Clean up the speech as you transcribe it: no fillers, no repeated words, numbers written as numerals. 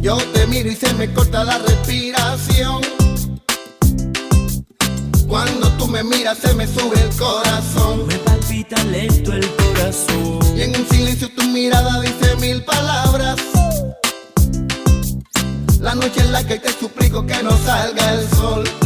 Yo te miro y se me corta la respiración. Cuando tú me miras se me sube el corazón. Me palpita lento el corazón. Y en un silencio tu mirada dice mil palabras. La noche en la que te suplico que no salga el sol.